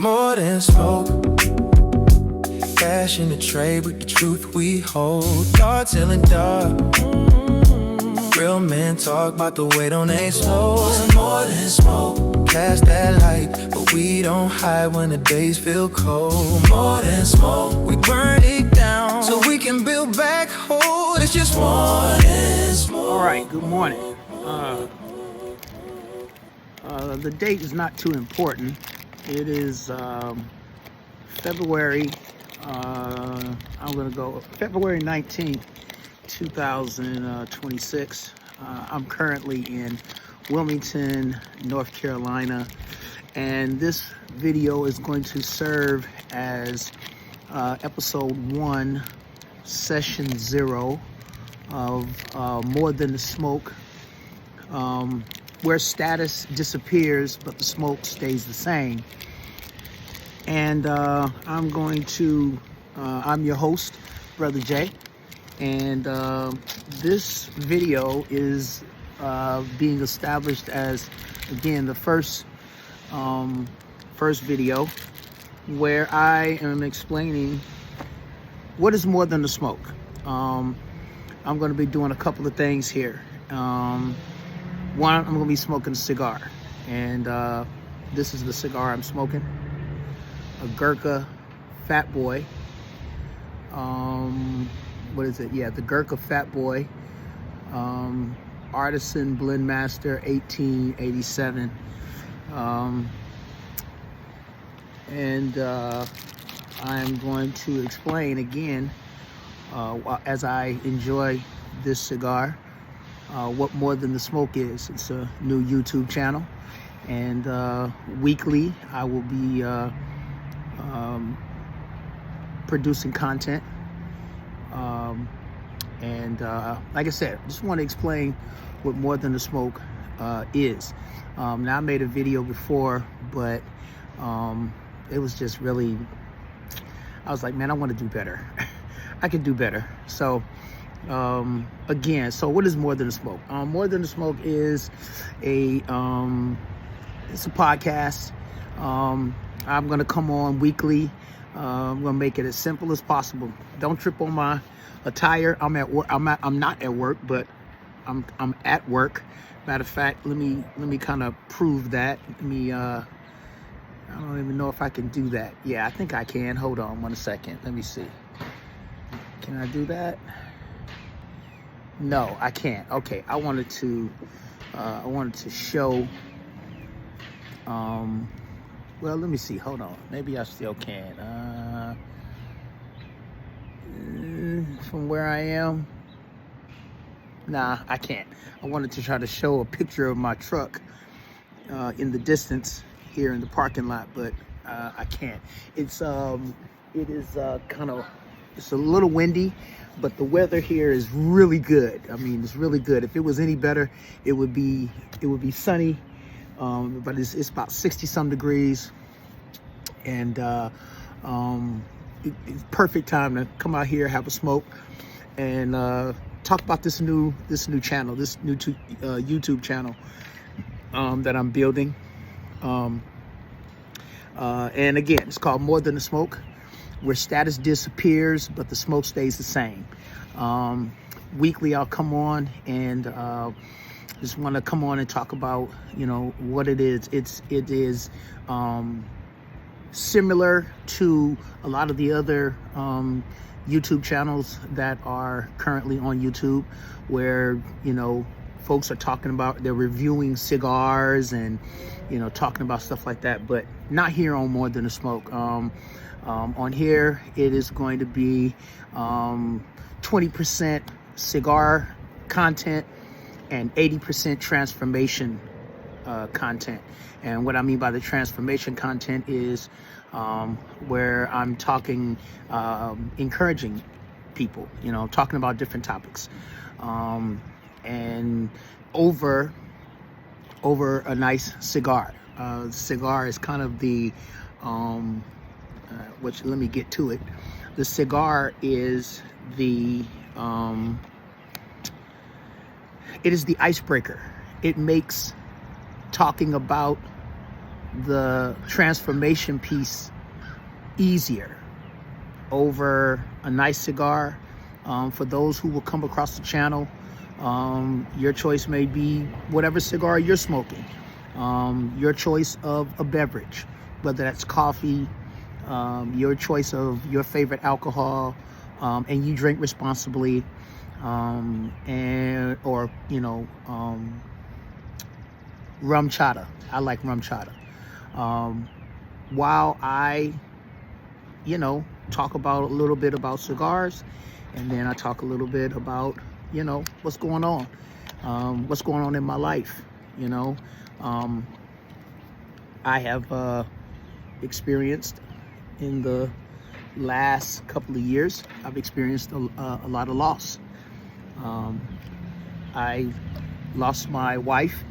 More than smoke, cash in the trade with the truth we hold. Dark telling dark, real men talk about the weight on they souls. More than smoke, cast that light, but we don't hide when the days feel cold. More than smoke, we burn it down so we can build back whole. It's just more than smoke. All right, good morning. The date is not too important. It is February, I'm going to go February 19th, 2026. I'm currently in Wilmington, North Carolina, and this video is going to serve as episode 1, session 0 of More Than the Smoke, where status disappears but the smoke stays the same. And I'm your host, Brother Jay, and this video is being established as, again, the first video where I am explaining what is more than the smoke. I'm going to be doing a couple of things here. One, I'm going to be smoking a cigar, and this is the cigar I'm smoking, a Gurkha Fat Boy. What is it? Yeah, the Gurkha Fat Boy, Artisan Blend Master 1887. And I'm going to explain again, as I enjoy this cigar, what More Than the Smoke is. It's a new YouTube channel, and weekly I will be producing content, and like I said, just want to explain what More Than the Smoke is. Now, I made a video before, but it was just really, I was like, man, I want to do better. I could do better. So again, so what is More Than the Smoke? More Than the Smoke is it's a podcast. I'm gonna come on weekly. I'm gonna make it as simple as possible. Don't trip on my attire. I'm at work. I'm not at work, but I'm at work. Matter of fact, let me kind of prove that. I don't even know if I can do that. Yeah, I think I can. Hold on 1 second. Let me see. Can I do that? No, I can't. Okay, I wanted to show. Well, let me see. Hold on. Maybe I still can. From where I am, nah, I can't. I wanted to try to show a picture of my truck in the distance here in the parking lot, but I can't. It is kind of, it's a little windy, but the weather here is really good. I mean, it's really good. If it was any better, it would be sunny. But it's about 60 some degrees, and it's perfect time to come out here, have a smoke, and talk about this new channel, this new YouTube channel that I'm building. And again, it's called More Than the Smoke, where status disappears but the smoke stays the same. Weekly I'll come on and just want to come on and talk about, what it is. It is similar to a lot of the other YouTube channels that are currently on YouTube, where folks are talking about, they're reviewing cigars and talking about stuff like that, but not here on More Than a Smoke. On here it is going to be 20% cigar content and 80% transformation content. And what I mean by the transformation content is where I'm talking, encouraging people, talking about different topics, and over a nice cigar. Cigar is kind of the, which, let me get to it. The cigar is the, it is the icebreaker. It makes talking about the transformation piece easier over a nice cigar. For those who will come across the channel, your choice may be whatever cigar you're smoking, your choice of a beverage, whether that's coffee, your choice of your favorite alcohol, and you drink responsibly, or rum chata. I like rum chata. While I talk about a little bit about cigars, and then I talk a little bit about what's going on in my life. I have experienced in the last couple of years, I've experienced a lot of loss. I lost my wife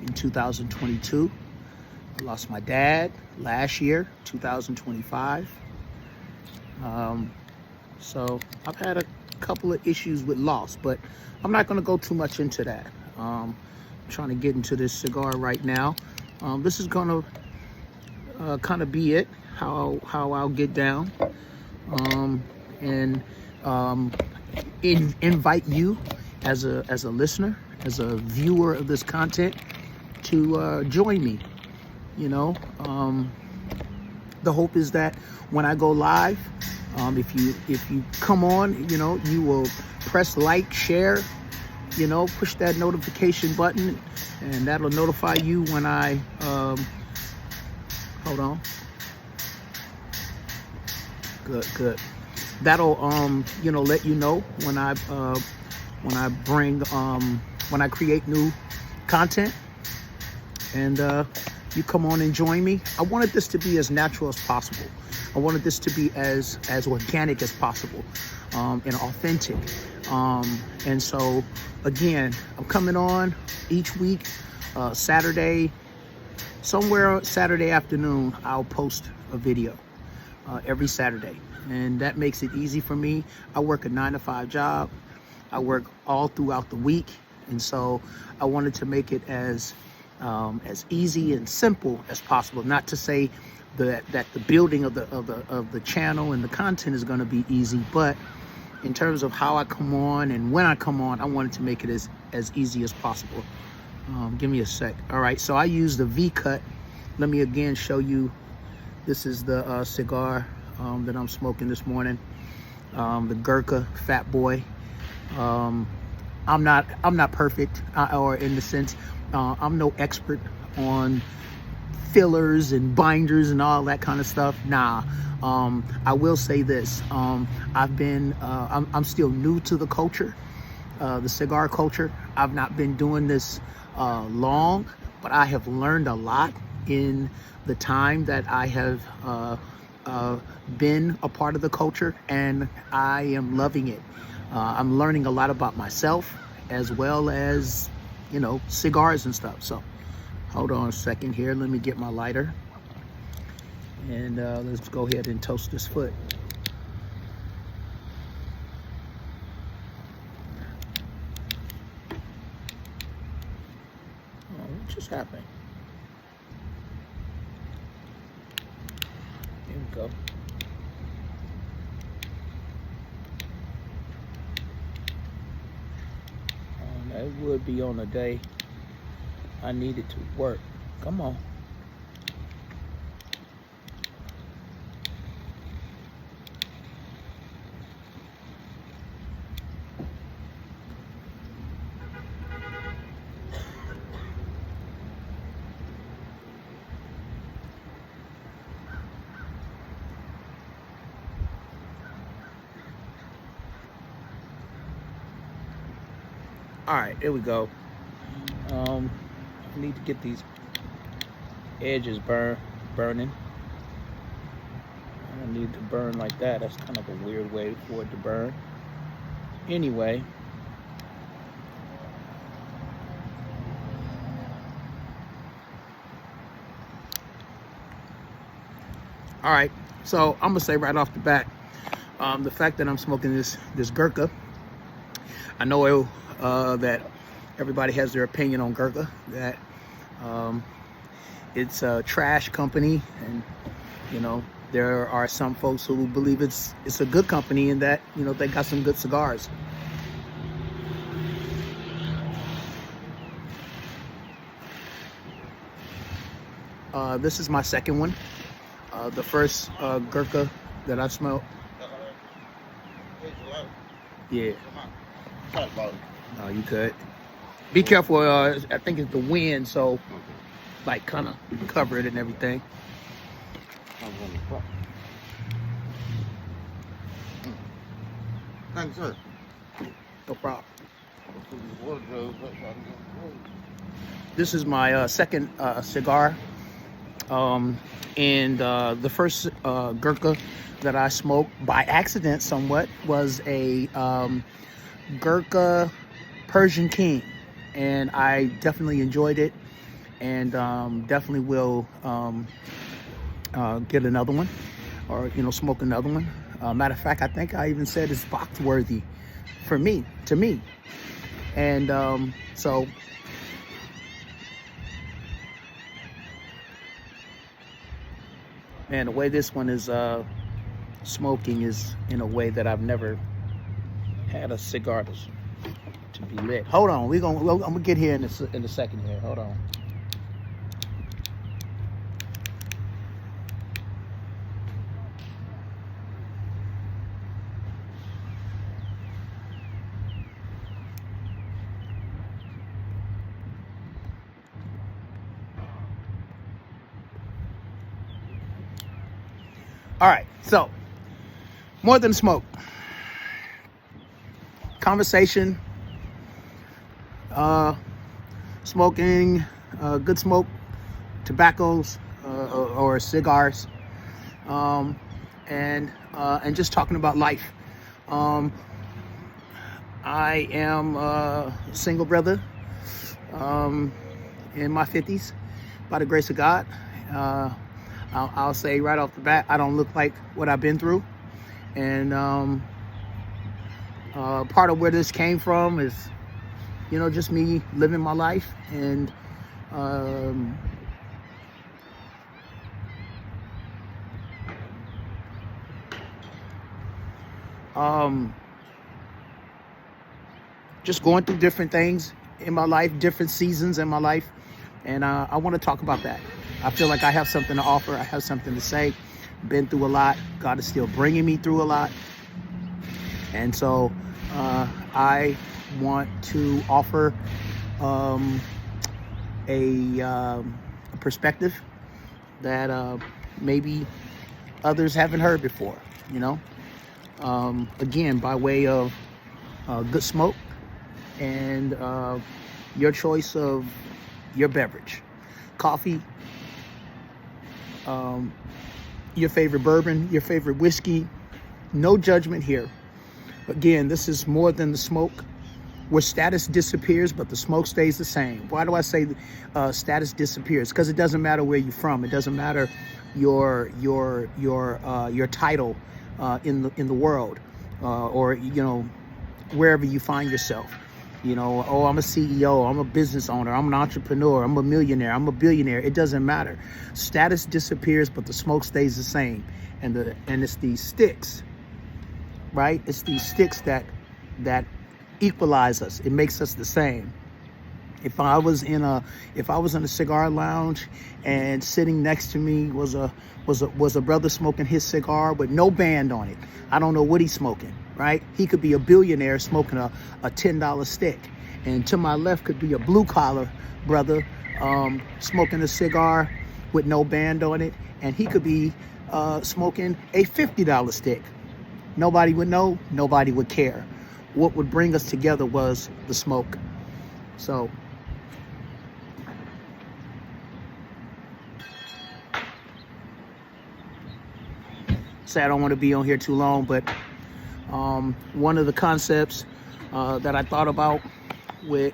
in 2022. I lost my dad last year, 2025. So I've had a couple of issues with loss, but I'm not going to go too much into that. I'm trying to get into this cigar right now. This is going to kind of be it, how I'll get down, and invite you as a listener, as a viewer of this content, to join me. The hope is that when I go live, if you come on, you will press like, share, push that notification button, and that'll notify you when I hold on. Good. That'll let you know when I create new content, and you come on and join me. I wanted this to be as natural as possible. I wanted this to be as organic as possible, and authentic. And so again, I'm coming on each week, Saturday, somewhere Saturday afternoon, I'll post a video every Saturday. And that makes it easy for me. I work a 9-to-5 job. I work all throughout the week. And so I wanted to make it as easy and simple as possible. Not to say that the building of the channel and the content is going to be easy, but in terms of how I come on and when I come on, I wanted to make it as easy as possible. Give me a sec. All right, so I use the V-Cut. Let me again show you. This is the cigar that I'm smoking this morning, the Gurkha Fat Boy. I'm not perfect, or in the sense, I'm no expert on fillers and binders and all that kind of stuff. Nah. I will say this. I'm still new to the culture, the cigar culture. I've not been doing this long, but I have learned a lot in the time that I have been a part of the culture, and I am loving it. I'm learning a lot about myself, as well as cigars and stuff. So hold on a second here, let me get my lighter, and let's go ahead and toast this foot. Oh, what just happened? Here we go. It would be on a day I needed to work. Come on. All right, there we go. I need to get these edges burning. I don't need to burn like that. That's kind of a weird way for it to burn. Anyway. All right, so I'm gonna say right off the bat, the fact that I'm smoking this Gurkha, I know that everybody has their opinion on Gurkha, that it's a trash company, and you know, there are some folks who believe it's a good company and that, you know, they got some good cigars. This is my second one. The first Gurkha that I smelled. Yeah. No, you could. Be careful. I think it's the wind, so like kind of cover it and everything. Thanks, sir. No problem. This is my second cigar. And the first Gurkha that I smoked by accident somewhat was a Gurkha Persian King, and I definitely enjoyed it, and definitely will get another one, or you know, smoke another one. Matter of fact, I think I even said it's box worthy to me, and so. Man, the way this one is smoking is in a way that I've never had a cigar to be lit. Hold on, I'm gonna get here in a second here. Hold on. All right, so more than smoke, conversation, smoking, good smoke, tobaccos or cigars, and just talking about life. I am a single brother in my 50s, by the grace of God. I'll say right off the bat, I don't look like what I've been through. And part of where this came from is, you know, just me living my life. And just going through different things in my life, different seasons in my life. And I want to talk about that. I feel like I have something to offer. I have something to say. Been through a lot. God is still bringing me through a lot. And so I want to offer a perspective that maybe others haven't heard before, you know. Again, by way of good smoke and your choice of your beverage. Coffee, your favorite bourbon, your favorite whiskey. No judgment here. Again, this is more than the smoke, where status disappears, but the smoke stays the same. Why do I say status disappears? Because it doesn't matter where you're from. It doesn't matter your title in the world, or you know, wherever you find yourself. You know, oh, I'm a CEO, I'm a business owner, I'm an entrepreneur, I'm a millionaire, I'm a billionaire. It doesn't matter. Status disappears, but the smoke stays the same. And it's these sticks, right? It's these sticks that equalize us. It makes us the same. If I was in a cigar lounge and sitting next to me was a brother smoking his cigar with no band on it, I don't know what he's smoking, right? He could be a billionaire smoking a $10 stick, and to my left could be a blue collar brother smoking a cigar with no band on it, and he could be smoking a $50 stick. Nobody would know, nobody would care. What would bring us together was the smoke. So say I don't want to be on here too long, but one of the concepts that I thought about with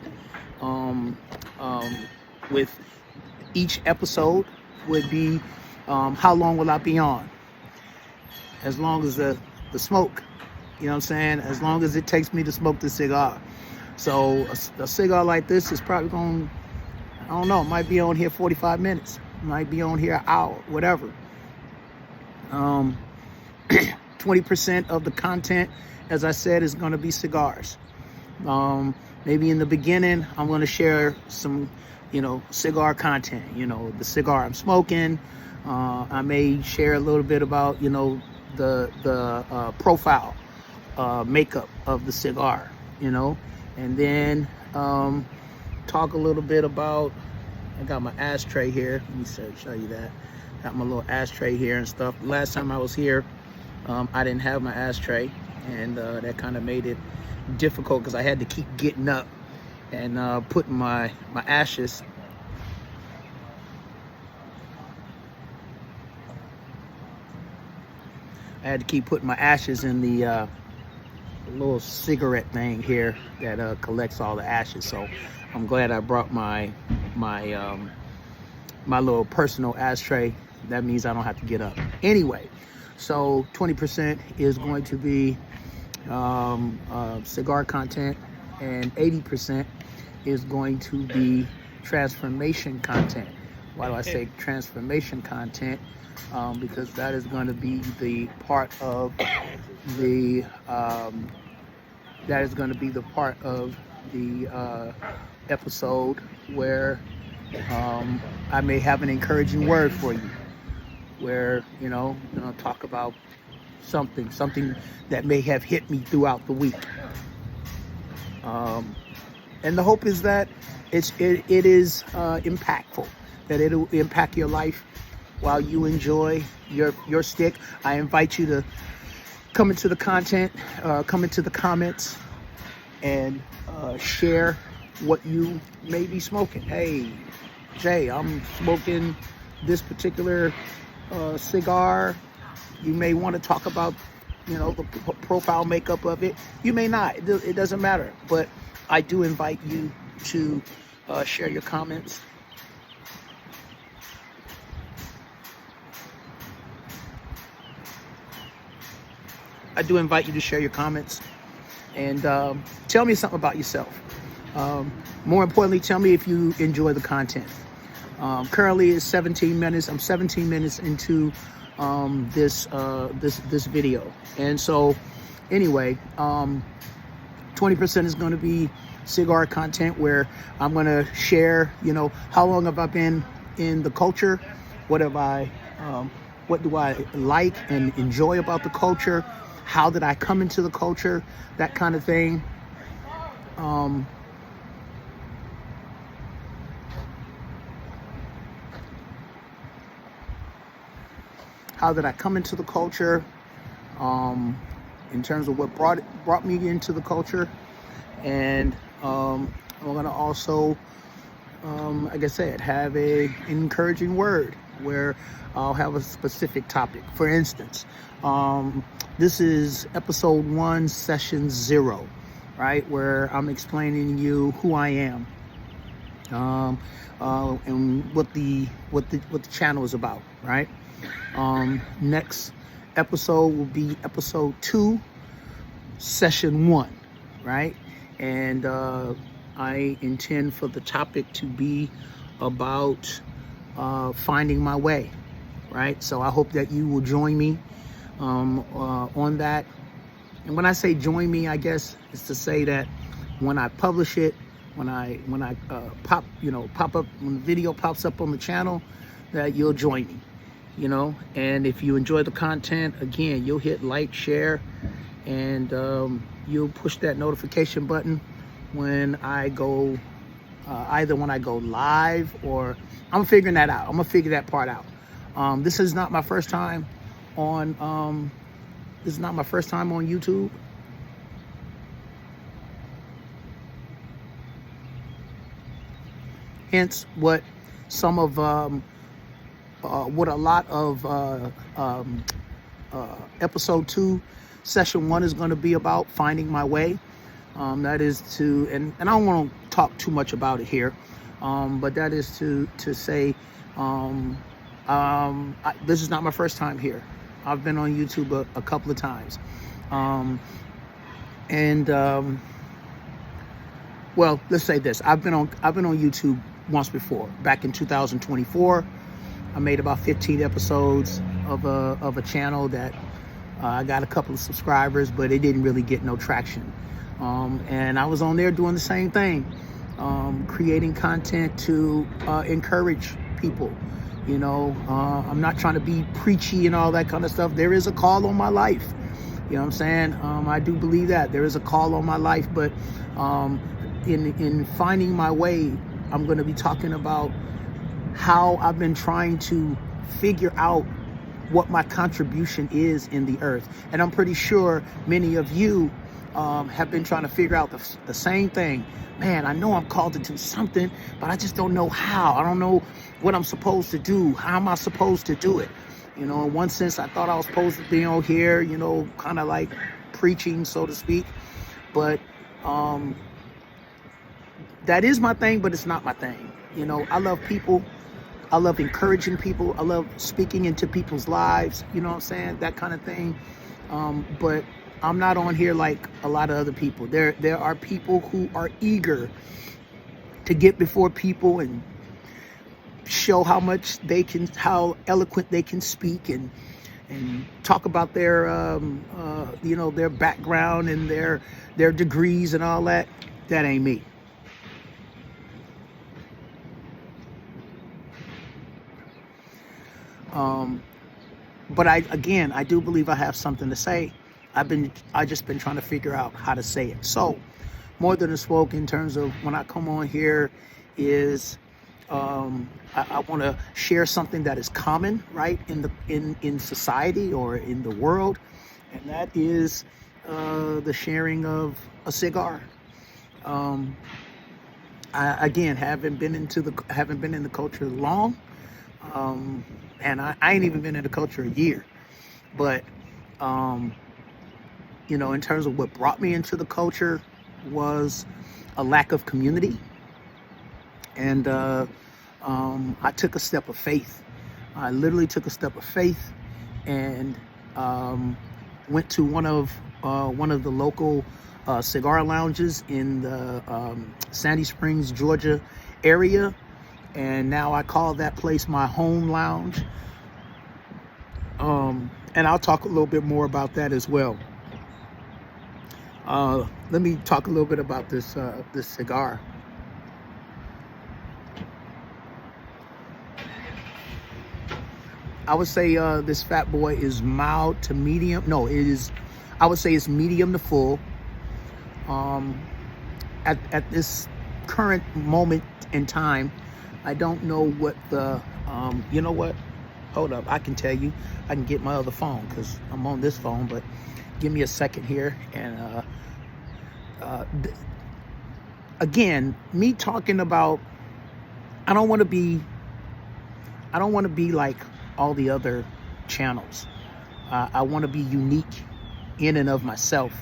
each episode would be how long will I be on? As long as the smoke, you know what I'm saying? As long as it takes me to smoke the cigar. So a cigar like this is probably going, I don't know, it might be on here 45 minutes, might be on here an hour, whatever. 20% of the content, as I said, is going to be cigars. Maybe in the beginning, I'm going to share some, cigar content, the cigar I'm smoking. I may share a little bit about, the profile, makeup of the cigar, and then talk a little bit about, I got my ashtray here. Let me show you that. Got my little ashtray here and stuff. Last time I was here, I didn't have my ashtray, and that kind of made it difficult because I had to keep getting up and putting my ashes. I had to keep putting my ashes in the little cigarette thing here that collects all the ashes. So I'm glad I brought my little personal ashtray. That means I don't have to get up. Anyway, so 20% is going to be cigar content, and 80% is going to be transformation content. Why do I say transformation content? Because that is going to be the part of the episode where I may have an encouraging word for you, where talk about something that may have hit me throughout the week. And the hope is that it is impactful, that it'll impact your life while you enjoy your stick. I invite you to come into the content, come into the comments, and share what you may be smoking. Hey, Jay, I'm smoking this particular cigar. You may want to talk about, the profile makeup of it. You may not. It doesn't matter. But I do invite you to share your comments. I do invite you to share your comments and tell me something about yourself. More importantly, tell me if you enjoy the content. Currently it's 17 minutes. I'm 17 minutes into this video. And so anyway, 20% is going to be cigar content, where I'm going to share, how long have I been in the culture? What do I like and enjoy about the culture? How did I come into the culture? That kind of thing. How did I come into the culture? In terms of what brought me into the culture, and I'm gonna also, like I said, have an encouraging word where I'll have a specific topic. For instance, this is episode 1, session 0, right? Where I'm explaining to you who I am, and what the channel is about, right? Next episode will be episode 2, session 1, right? And I intend for the topic to be about finding my way, right? So I hope that you will join me on that. And when I say join me, I guess it's to say that when I publish it, when I pop up, when the video pops up on the channel, that you'll join me, and if you enjoy the content, again, you'll hit like, share, and you'll push that notification button when I go, either when I go live, or I'm figuring that out. I'm gonna figure that part out. This is not my first time on YouTube. Hence what some of what a lot of episode 2, session 1 is going to be about, finding my way. That is to, and I don't want to talk too much about it here, but that is to say, this is not my first time here. I've been on YouTube a couple of times, well, let's say this: I've been on YouTube once before, back in 2024. I made about 15 episodes of a channel that I got a couple of subscribers, but it didn't really get no traction. And I was on there doing the same thing, creating content to encourage people. You know, I'm not trying to be preachy and all that kind of stuff. There is a call on my life. You know what I'm saying? I do believe that there is a call on my life, but in finding my way, I'm going to be talking about how I've been trying to figure out what my contribution is in the earth. And I'm pretty sure many of you have been trying to figure out the same thing. Man, I know I'm called to do something, but I just don't know how. I don't know what I'm supposed to do. How am I supposed to do it? You know, in one sense, I thought I was supposed to be on here, you know, kind of like preaching, so to speak. But that is my thing, but it's not my thing. You know, I love people. I love encouraging people. I love speaking into people's lives, you know what I'm saying? That kind of thing. But I'm not on here like a lot of other people. There are people who are eager to get before people and show how much they can, how eloquent they can speak, and talk about their, you know, their background and their degrees and all that. That ain't me. But I do believe I have something to say. I just been trying to figure out how to say it. So, more than a smoke in terms of when I come on here is, I want to share something that is common, right, in society or in the world, and that is the sharing of a cigar. I again haven't been in the culture long. And I ain't even been in the culture a year, but, you know, in terms of what brought me into the culture was a lack of community. And, I took a step of faith. I literally took a step of faith and, went to one of the local, cigar lounges in the, Sandy Springs, Georgia area. And now I call that place my home lounge. And I'll talk a little bit more about that as well. Let me talk a little bit about this cigar. I would say this Fat Boy is mild to medium. No, it is. I would say it's medium to full. At this current moment in time, I don't know what the, you know what? Hold up, I can tell you. I can get my other phone because I'm on this phone, but give me a second here. And again, me talking about, I don't want to be like all the other channels. I want to be unique in and of myself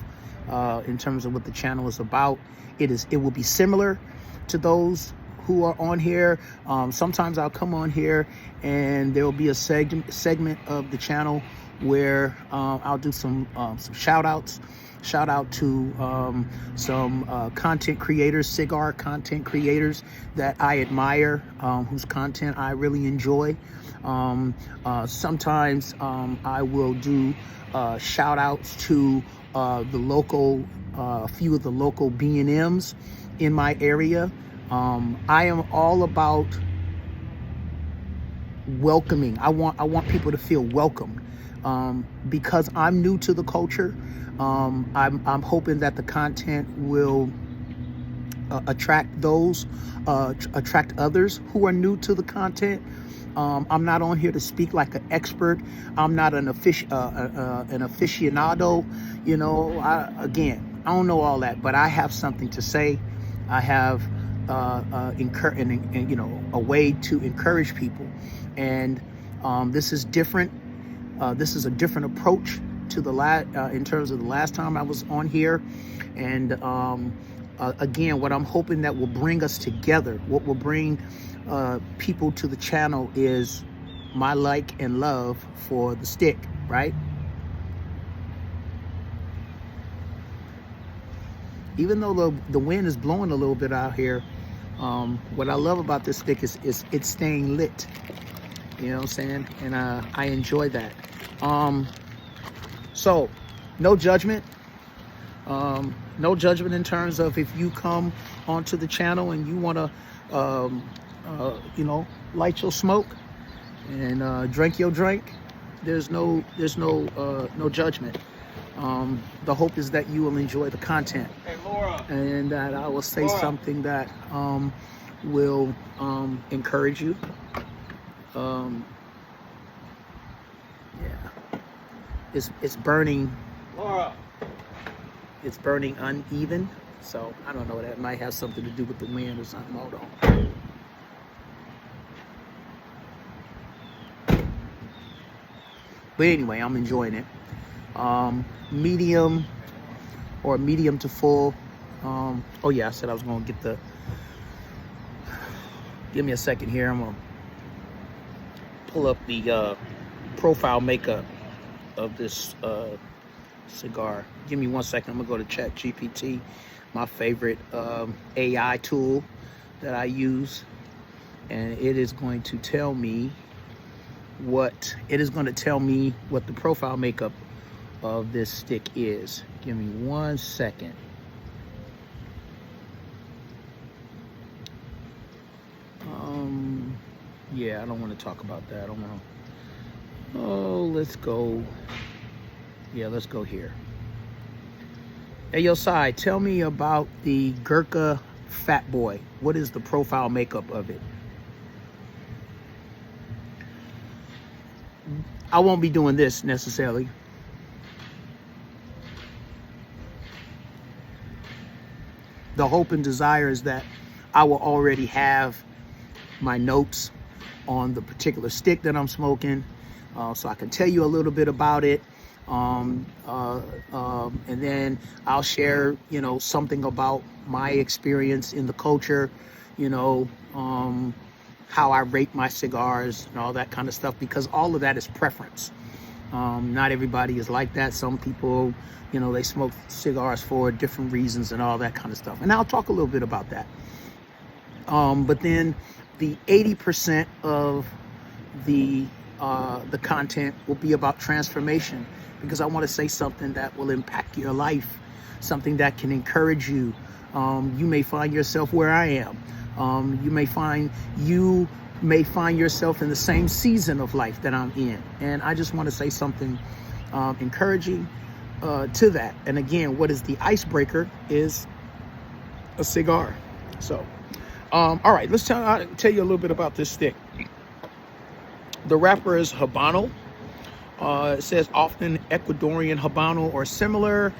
in terms of what the channel is about. It will be similar to those who are on here. Sometimes I'll come on here and there will be a segment of the channel where I'll do some shout outs. Shout out to some content creators, cigar content creators that I admire, whose content I really enjoy. Sometimes I will do shout outs to the local, few of the local B&Ms in my area. I am all about welcoming. I want people to feel welcomed, because I'm new to the culture. I'm hoping that the content will attract others who are new to the content. I'm not on here to speak like an expert. I'm not an aficionado. You know, I don't know all that, but I have something to say. I have you know, a way to encourage people, and this is different. This is a different approach to the in terms of the last time I was on here, and again, what I'm hoping that will bring us together, what will bring people to the channel, is my like and love for the stick, right? Even though the wind is blowing a little bit out here, what I love about this stick is it's staying lit. You know what I'm saying? And I enjoy that. So no judgment. No judgment in terms of if you come onto the channel and you want to, you know, light your smoke and drink your drink. There's no judgment. The hope is that you will enjoy the content, and that I will say something that will encourage you. Yeah, it's burning. It's burning uneven, so I don't know. That might have something to do with the wind or something. Hold on. But anyway, I'm enjoying it. Medium or medium to full. Oh yeah, I said I was gonna get the. Give me a second here. I'm gonna pull up the profile makeup of this cigar. Give me 1 second. I'm gonna go to ChatGPT, my favorite AI tool that I use, and it is going to tell me what the profile makeup of this stick is. Give me 1 second. Yeah, I don't want to talk about that. I don't want to. Oh, let's go. Yeah, let's go here. Hey, yo, Sai, tell me about the Gurkha Fat Boy. What is the profile makeup of it? I won't be doing this necessarily. The hope and desire is that I will already have my notes on the particular stick that I'm smoking, so I can tell you a little bit about it. And then I'll share, you know, something about my experience in the culture, you know, how I rate my cigars and all that kind of stuff, because all of that is preference. Not everybody is like that. Some people, you know, they smoke cigars for different reasons and all that kind of stuff. And I'll talk a little bit about that. But then the 80% of the content will be about transformation, because I want to say something that will impact your life, something that can encourage you. You may find yourself where I am. You may find yourself in the same season of life that I'm in. And I just want to say something encouraging to that. And again, what is the icebreaker is a cigar. So, all right, let's tell you a little bit about this stick. The wrapper is Habano. It says often Ecuadorian Habano or similar.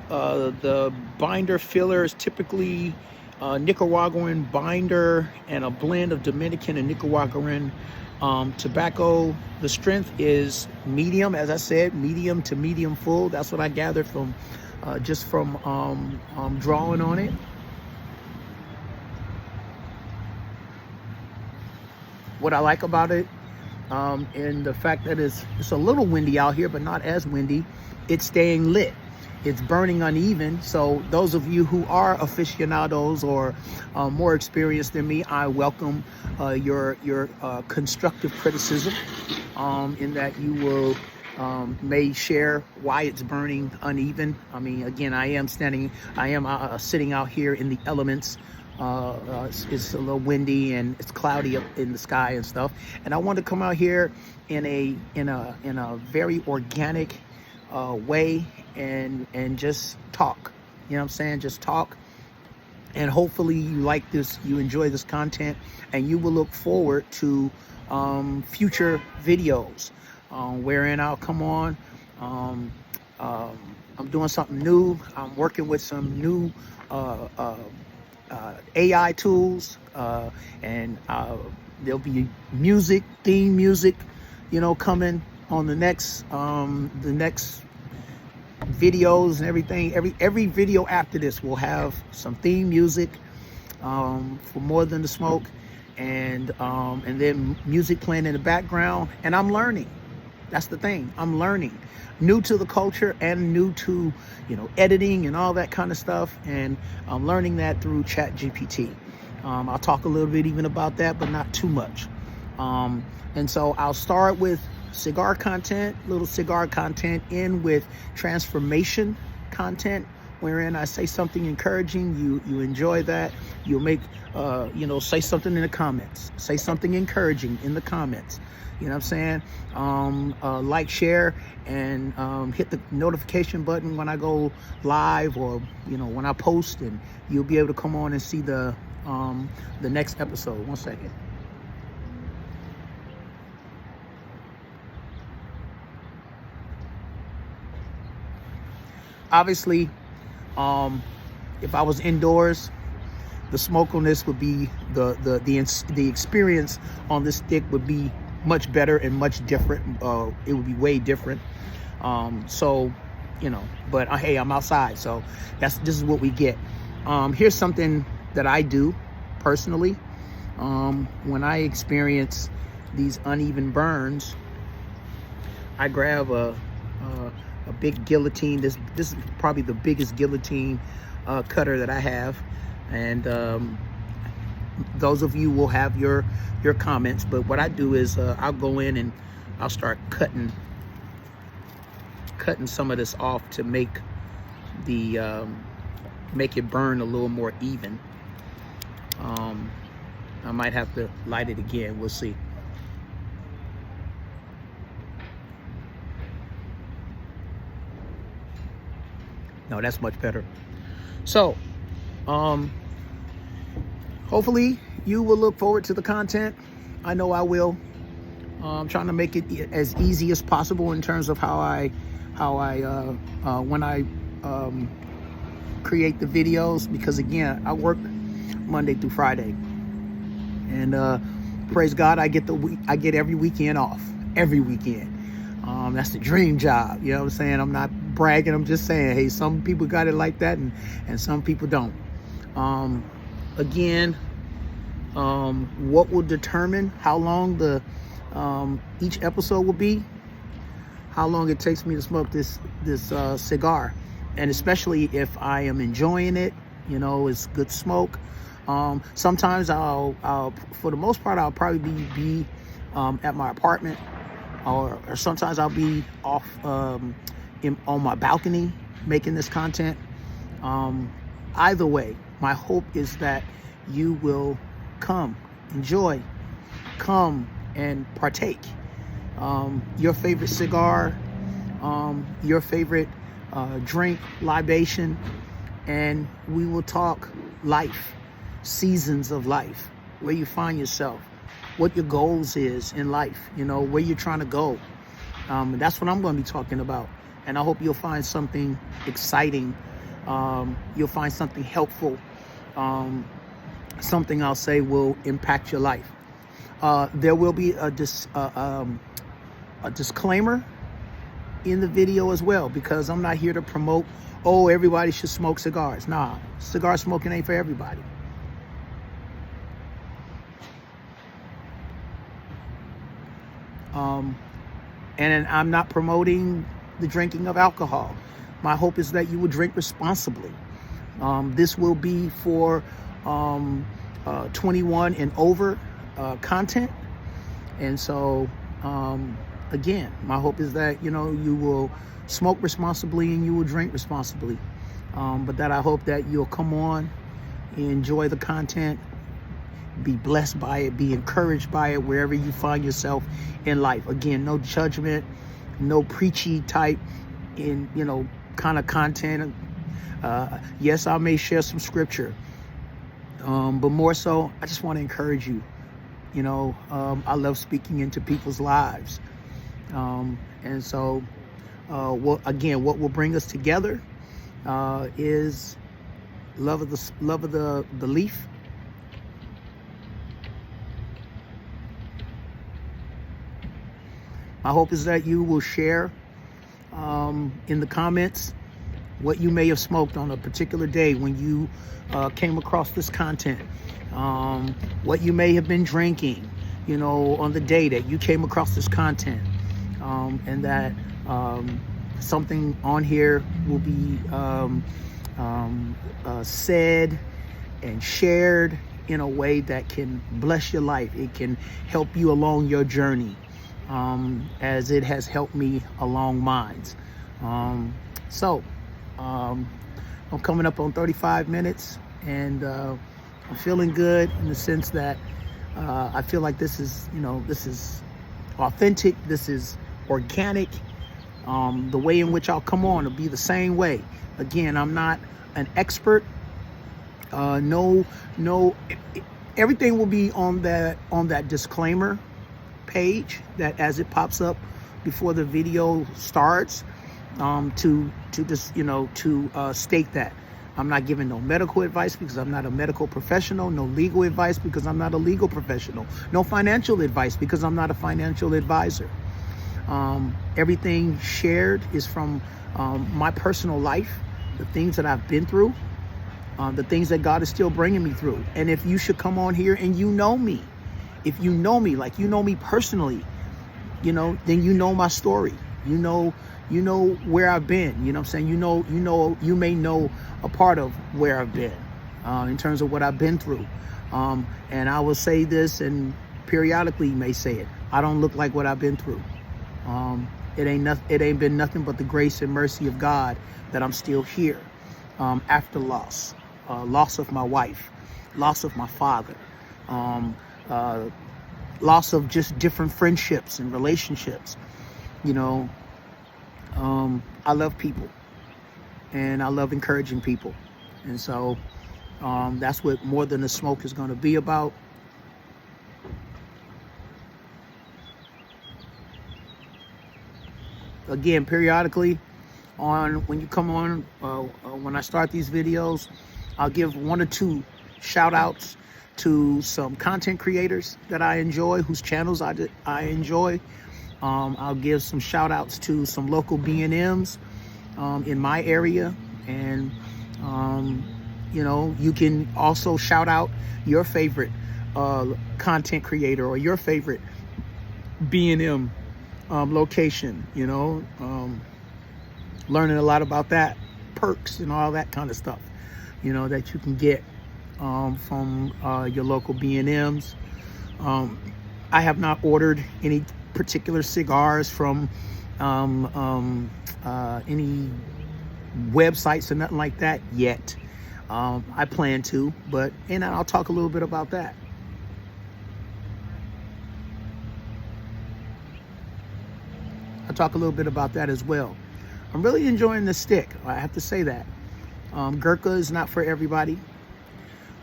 The binder filler is typically Nicaraguan binder and a blend of Dominican and Nicaraguan tobacco. The strength is medium, as I said, medium to medium full. That's what I gathered from just from drawing on it. What I like about it, and the fact that it's a little windy out here, but not as windy. It's staying lit. It's burning uneven. So those of you who are aficionados or more experienced than me, I welcome your constructive criticism, in that you will may share why it's burning uneven. I mean, again, I am sitting out here in the elements. It's a little windy and it's cloudy up in the sky and stuff, and I want to come out here in a very organic way and just talk. You know what I'm saying? Just talk, and hopefully you like this, you enjoy this content, and you will look forward to future videos wherein I'll come on. I'm doing something new. I'm working with some new AI tools, and there'll be theme music, you know, coming on the next videos and everything. Every video after this will have some theme music for More Than the Smoke, and then music playing in the background. And I'm learning. That's the thing. I'm learning, new to the culture and new to, you know, editing and all that kind of stuff. And I'm learning that through ChatGPT. I'll talk a little bit even about that, but not too much. And so I'll start with cigar content, little cigar content, in with transformation content, wherein I say something encouraging, you enjoy that, you'll make, say something in the comments, say something encouraging in the comments, you know what I'm saying? Like, share, and hit the notification button when I go live, or, when I post, and you'll be able to come on and see the next episode. 1 second. Obviously, if I was indoors, the smoke on this would be the experience on this stick would be much better and much different. It would be way different. But hey, I'm outside, so this is what we get. Here's something that I do personally. When I experience these uneven burns, I grab a big guillotine. This is probably the biggest guillotine cutter that I have, and those of you will have your comments. But what I do is I'll go in and I'll start cutting some of this off to make it burn a little more even. I might have to light it again. We'll see. No, that's much better. So, hopefully you will look forward to the content. I know I will. I'm trying to make it as easy as possible in terms of when I create the videos, because again, I work Monday through Friday, and praise God, I get every weekend off. Every weekend. That's the dream job. You know what I'm saying? I'm not bragging. I'm just saying, hey, some people got it like that, and some people don't. Again, what will determine how long each episode will be, how long it takes me to smoke this cigar, and especially if I am enjoying it, it's good smoke. Sometimes I'll for the most part, I'll probably be at my apartment, or sometimes I'll be off on my balcony making this content. Either way, my hope is that you will come, enjoy, come and partake. Your favorite cigar, your favorite drink, libation, and we will talk life, seasons of life, where you find yourself, what your goals is in life, where you're trying to go. That's what I'm going to be talking about. And I hope you'll find something exciting. You'll find something helpful. Something I'll say will impact your life. There will be a disclaimer in the video as well, because I'm not here to promote, everybody should smoke cigars. Nah, cigar smoking ain't for everybody. And I'm not promoting the drinking of alcohol. My hope is that you will drink responsibly. This will be for 21 and over content. And so, again, my hope is that, you will smoke responsibly and you will drink responsibly. But that I hope that you'll come on, enjoy the content, be blessed by it, be encouraged by it wherever you find yourself in life. Again, no judgment, no preachy type kind of content. Yes, I may share some scripture, but more so, I just want to encourage you. I love speaking into people's lives, and so what will bring us together is love of the leaf. My hope is that you will share in the comments what you may have smoked on a particular day when you came across this content, what you may have been drinking, on the day that you came across this content, and that something on here will be said and shared in a way that can bless your life. It can help you along your journey, as it has helped me along mine. I'm coming up on 35 minutes, and I'm feeling good in the sense that I feel like this is authentic, this is organic. The way in which I'll come on will be the same way. Again, I'm not an expert. Everything will be on that disclaimer page that as it pops up before the video starts, to state that I'm not giving no medical advice because I'm not a medical professional, no legal advice because I'm not a legal professional, no financial advice because I'm not a financial advisor. Everything shared is from my personal life, the things that I've been through, the things that God is still bringing me through. And if you should come on here and you know me, if you know me, like you know me personally, then you know my story. You know where I've been. You know what I'm saying? You may know a part of where I've been in terms of what I've been through. And I will say this, and periodically you may say it. I don't look like what I've been through. It ain't been nothing but the grace and mercy of God that I'm still here after loss of my wife, loss of my father, loss of just different friendships and relationships. I love people, and I love encouraging people, and so that's what More Than the Smoke is going to be about. Again, periodically when you come on, when I start these videos, I'll give 1 or 2 shout outs to some content creators that I enjoy, whose channels I enjoy. I'll give some shout outs to some local B&Ms in my area, and you can also shout out your favorite content creator or your favorite B&M location. Learning a lot about that, perks and all that kind of stuff, that you can get from your local B&Ms. I have not ordered any particular cigars from any websites or nothing like that yet. I plan to, and I'll talk a little bit about that. I'll talk a little bit about that as well. I'm really enjoying the stick. I have to say that. Gurkha is not for everybody,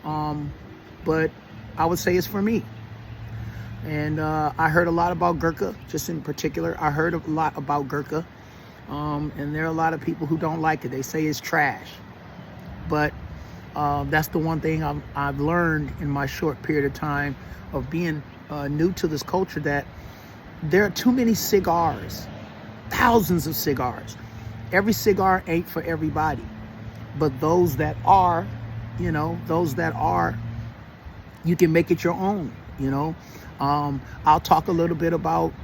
but I would say it's for me. And I heard a lot about Gurkha, just in particular. I heard a lot about Gurkha, and there are a lot of people who don't like it. They say it's trash. But that's the one thing I've learned in my short period of time of being new to this culture, that there are too many cigars, thousands of cigars. Every cigar ain't for everybody, but those that are, you can make it your own. I'll talk a little bit about,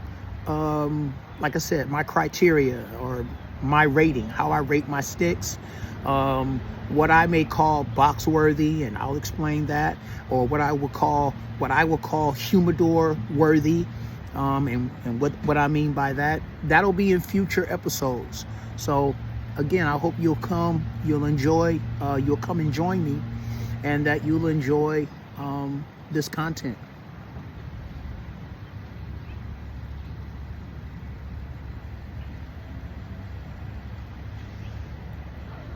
like I said, my criteria or my rating, how I rate my sticks, what I may call box worthy, and I'll explain that, or what I will call humidor worthy, and what I mean by that. That'll be in future episodes. So again, I hope you'll come and join me, and that you'll enjoy this content.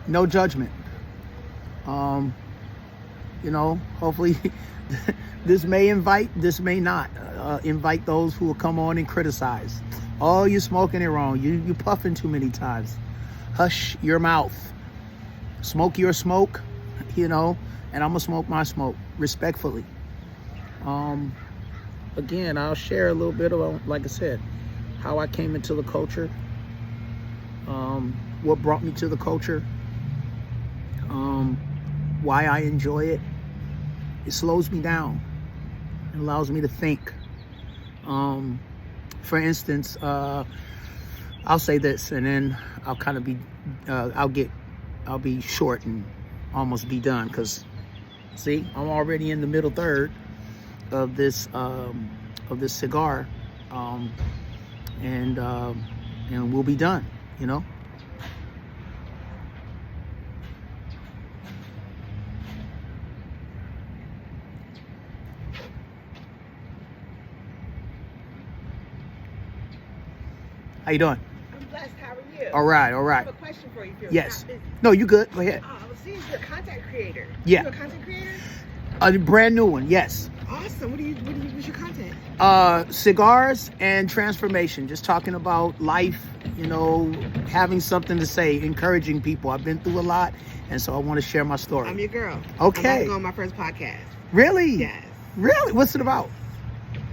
No judgment. Hopefully this may not invite those who will come on and criticize. Oh, you're smoking it wrong. You puffing too many times. Hush your mouth. Smoke your smoke, and I'm gonna smoke my smoke respectfully. Again, I'll share a little bit about, like I said, how I came into the culture, what brought me to the culture, why I enjoy it. It slows me down. It allows me to think. For instance, I'll say this, and then I'll kind of be, I'll be short and almost be done, because See, I'm already in the middle third of this cigar, and we'll be done. You know. How you doing? I'm blessed. How are you? All right, all I right. have a question for you. If you're Yes. not busy. No, you good. Go ahead. I was seeing you're a content creator. Yeah. You're a content creator? A brand new one. Yes. Awesome. What's your content? Cigars and transformation. Just talking about life. You know, having something to say, encouraging people. I've been through a lot, and so I want to share my story. I'm your girl. Okay. I'm about to go on my first podcast. Really? Yes. Really? What's it about?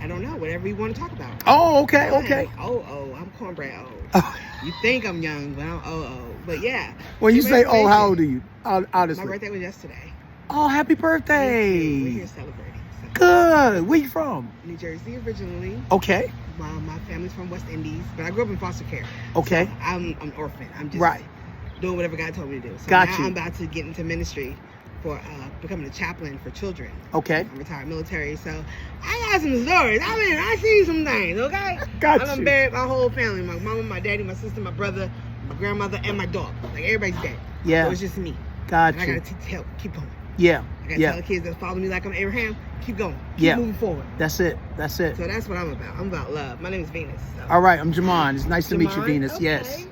I don't know. Whatever you want to talk about. Oh, okay, I'm okay. I'm cornbread old. Oh. You think I'm young, but I'm But yeah. When you Give say, me "Oh, how information. old are you?" Honestly. My birthday was yesterday. Oh, happy birthday! We're here celebrating. So. Good. Where you from? New Jersey originally. Okay. My family's from West Indies, but I grew up in foster care. Okay. So I'm an orphan. I'm just Right. doing whatever God told me to do. So Got now you. I'm about to get into ministry for becoming a chaplain for children. Okay. I'm retired military, so I got some stories. I mean, I seen some things, okay? Got I'm you. buried my whole family, my mama, my daddy, my sister, my brother, my grandmother, and my dog. Like, everybody's dead. Yeah. So it's just me. Got And I you. gotta help, keep going. Yeah. I gotta Yeah. tell the kids that follow me like I'm Abraham, keep going. Keep Yeah. moving forward. That's it. That's it. So that's what I'm about. I'm about love. My name is Venus. So. All right. I'm Jamon. It's nice to meet you, Jamon? Venus. Okay. Yes.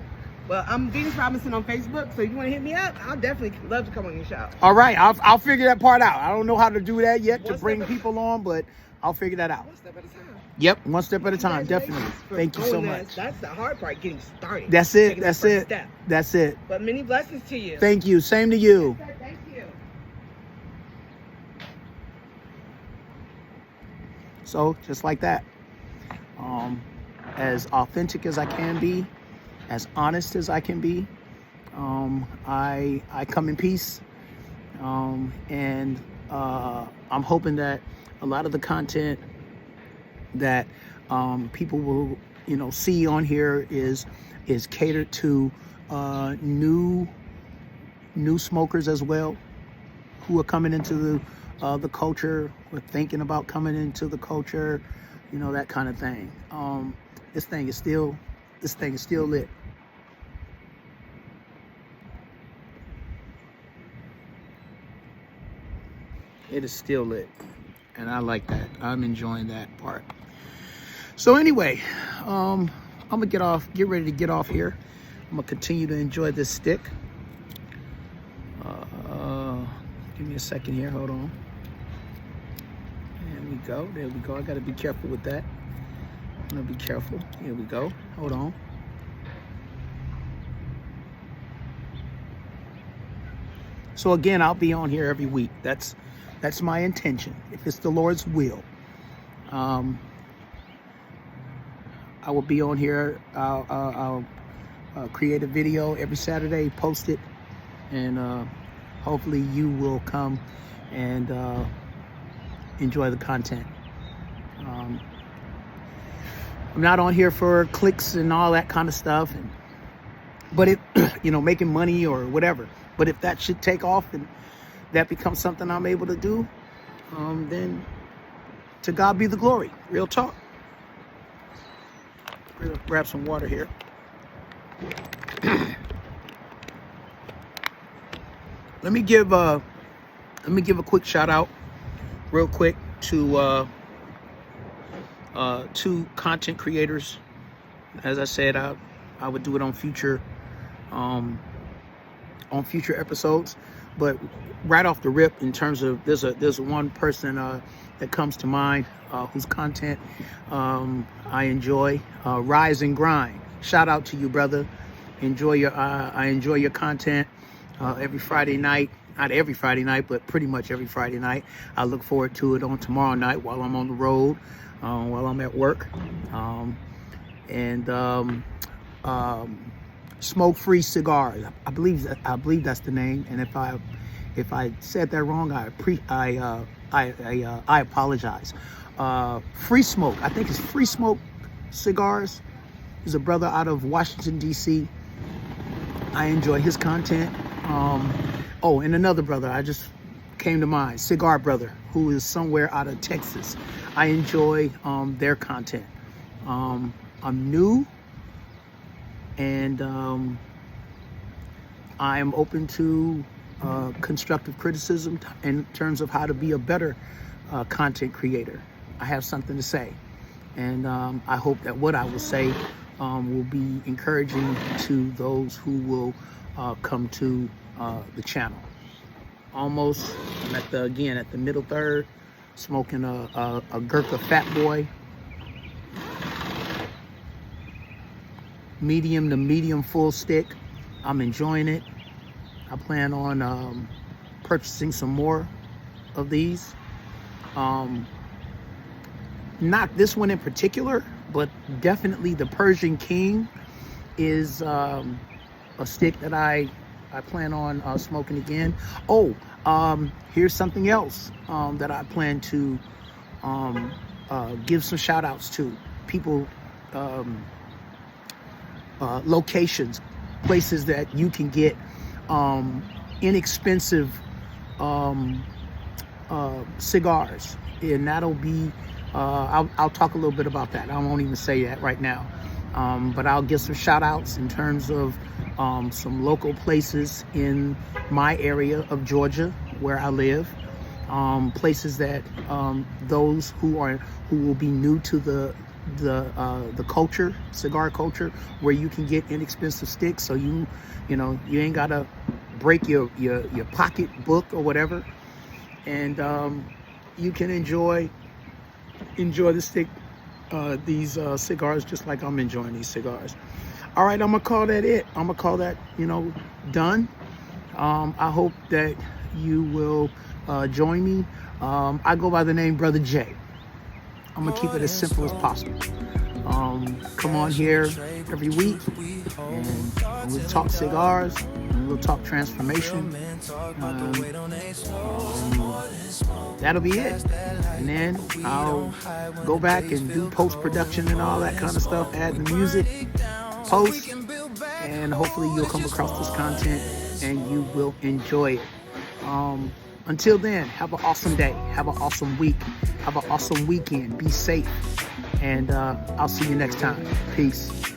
Well, I'm Venus Robinson on Facebook, so if you want to hit me up, I'll definitely love to come on your show. All right. I'll figure that part out. I don't know how to do that yet to One bring step at- people on, but I'll figure that out. One step at a time. Yep. One step at a time. Definitely. Congratulations for Thank you so going there. much. That's the hard part, getting started. That's it. Taking the That's first it. step. That's it. But many blessings to you. Thank you. Same to you. Yes, sir. Thank you. So just like that, as authentic as I can be, as honest as I can be, I come in peace, and I'm hoping that a lot of the content that people will see on here is catered to new smokers as well, who are coming into the culture, or thinking about coming into the culture, that kind of thing. This thing is still lit. It is still lit, and I like that. I'm enjoying that part. So anyway, I'm gonna get ready to get off here. I'm gonna continue to enjoy this stick. Give me a second here, hold on. There we go. I gotta be careful with that. I'm gonna be careful. Here we go, hold on. So again, I'll be on here every week. That's my intention, if it's the Lord's will. I will be on here. I'll create a video every Saturday, post it, and hopefully you will come and enjoy the content. I'm not on here for clicks and all that kind of stuff, but it, making money or whatever. But if that should take off and that becomes something I'm able to do, then to God be the glory. Real talk. Grab some water here. Let me give a quick shout out, real quick, to two content creators. As I said, I would do it on future episodes, but right off the rip, in terms of there's one person that comes to mind whose content I enjoy. Rise and Grind. Shout out to you, brother. I enjoy your content every Friday night. Not every Friday night, but pretty much every Friday night. I look forward to it on tomorrow night while I'm on the road, while I'm at work. Smoke Free Cigars. I believe that's the name. And if I said that wrong, I apologize. Free Smoke. I think it's Free Smoke Cigars. He's a brother out of Washington, D.C. I enjoy his content. And another brother. I just came to mind. Cigar Brother, who is somewhere out of Texas. I enjoy their content. I'm new, and I am open to constructive criticism in terms of how to be a better content creator. I have something to say, and I hope that what I will say will be encouraging to those who will come to the channel. Almost, I'm at the middle third, smoking a Gurkha Fat Boy. Medium to medium full stick. I'm enjoying it. I plan on purchasing some more of these. Not this one in particular, but definitely the Persian King is a stick that I plan on smoking again. Oh, here's something else that I plan to give some shout outs to. People, locations, places that you can get inexpensive cigars, and that'll be I'll talk a little bit about that. I won't even say that right now, but I'll give some shout outs in terms of some local places in my area of Georgia where I live, places that those who will be new to the culture, cigar culture, where you can get inexpensive sticks, so you ain't gotta break your pocketbook or whatever, and you can enjoy the stick, these cigars, just like I'm enjoying these cigars. All right, I'm gonna call that it. I'm gonna call that done. I hope that you will join me. I go by the name Brother J. I'm gonna keep it as simple as possible. Come on here every week, and we'll talk cigars, and we'll talk transformation. That'll be it. And then I'll go back and do post-production and all that kind of stuff, add the music, post, and hopefully you'll come across this content and you will enjoy it. Until then, have an awesome day, have an awesome week, have an awesome weekend, be safe, and I'll see you next time. Peace.